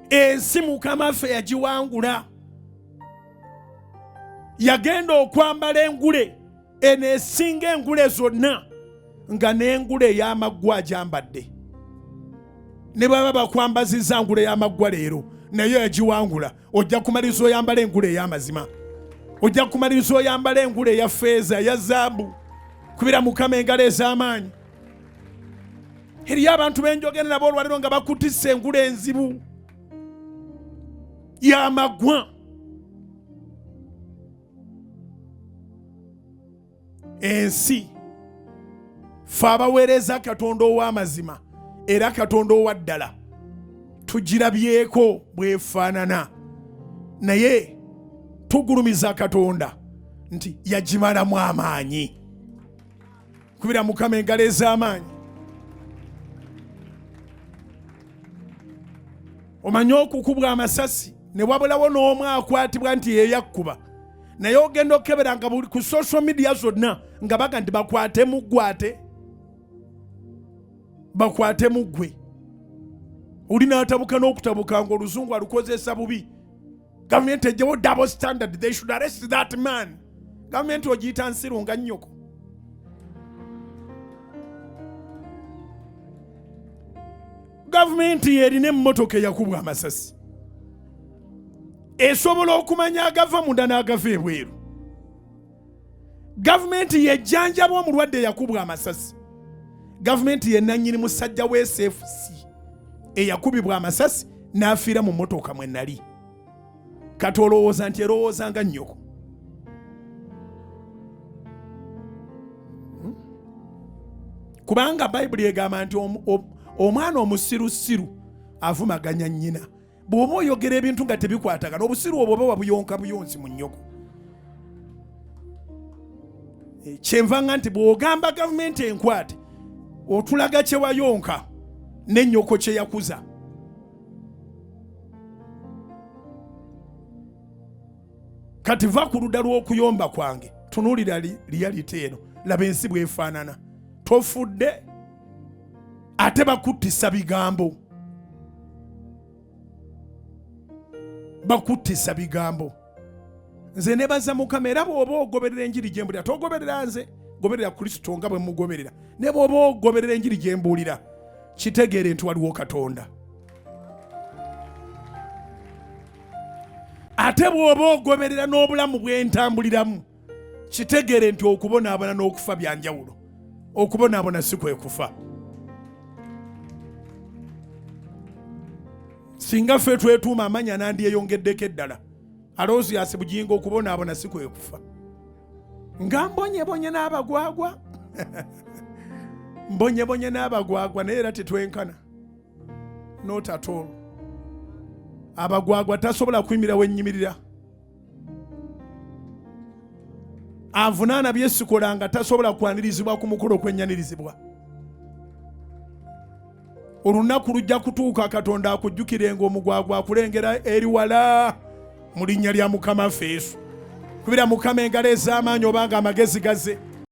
ensi Mukama ffe yagiwangula. Yagenda okwambala engule eneesinga engule zonna nga n'engule ey'amaggwa agyambadde. Ne baba bakwambazizza ngule y'amaggwa leero naye yagiwangula, ojja kumaliriza oyambala engule ey'amazima, ojja kumaliriza oyambala engule eya ffeeza eya zaabu, kubira Mukama engalo ez'amaanyi. Eriyo abantu benjogera nabo olwaliro nga bakutisse engule enzibu y'amaggwa. Ensi ffe abaweereza Katonda ow'amazima era Katonda owa ddala tugirabyeko bwefaanana, naye tugulumiza Katonda nti yagimalamu amaanyi. Kubira Mukama engalo ez'amaanyi. Omanyi okukubwa amasasi ne wabulawo n'omu akwatibwa nti yeyakkuba, naye ogenda okebera nga buli ku social media zonna nga baga nti bakwate muggwate, bakwate muggwe. Oli n'atabuka n'okutabuka ng'oluzungu alukozesa bubi. Gavumenti ejjewo double standard, they should arrest that man. Gavumenti ogiyita nsirunga nnyoko. Gavumenti yerina emmotoka eyakubwa amasasi esobola okumanya agava munda n'agava ebweru. Gavumenti yejjanjaba omulwadde eyakubwa amasasi. Gavumenti yenannyini musajja we SFC eyakubibwa amasasi n'afiira mu mmotoka mwe nali. Kati olowooza nti erowooza nga nnyoko. Kubanga Bayibuli egamba nti omwana omusirusiru avumaganya nnyina. Bw'oba oyogera ebintu nga tebikwatagana, obusiru obwo oba wabuyonka buyonsi mu nnyoko. Kyenvanga nti bw'ogamba gavumenti enkwate otulaga kye wayonka n'ennyoko kye yakuza. Kati va ku ludda lw'okuyomba kwange tunuulira reality eno, laba ensi bw'efaanana. Tofudde ate bakuttisa bigambo, bakuttisa bigambo. Nze nebaza Mukama era bw'oba ogoberera enjiri gye mbuulira, togoberera nze, goberera Kristo nga bwe mugoberera. Ne bw'oba ogoberera enjiri gye mbuulira, kitegeere nti waliwo Katonda. Ate bw'oba ogoberera n'obulamu bw'entambuliramu, kitegeere nti okubonaabona n'okufa bya njawulo. Okubonaabona si kwe kufa. Singa ffe twetuuma amanya nandiyeyongeddeko eddala. Aloosiyaasi Bujjingo okubonaabona si kwe kufa. Nga mbonyebonye n'abagwagwa. Mbonyebonye n'abagwagwa naye era tetwenkana. Not at all. Abagwagwa tasobola kuyimira wenyimirira. Avunaana byesikolanga tasobola kwanirizibwa ku mukolo kwennyanirizibwa. Olunaku lujja kutuuka Katonda akujjukirenga omugwagwa akulengera eri wala mu linnya lya Mukama ffe Yesu. Kubira Mukama engalo ez'amaanyi obanga amagezi gaze.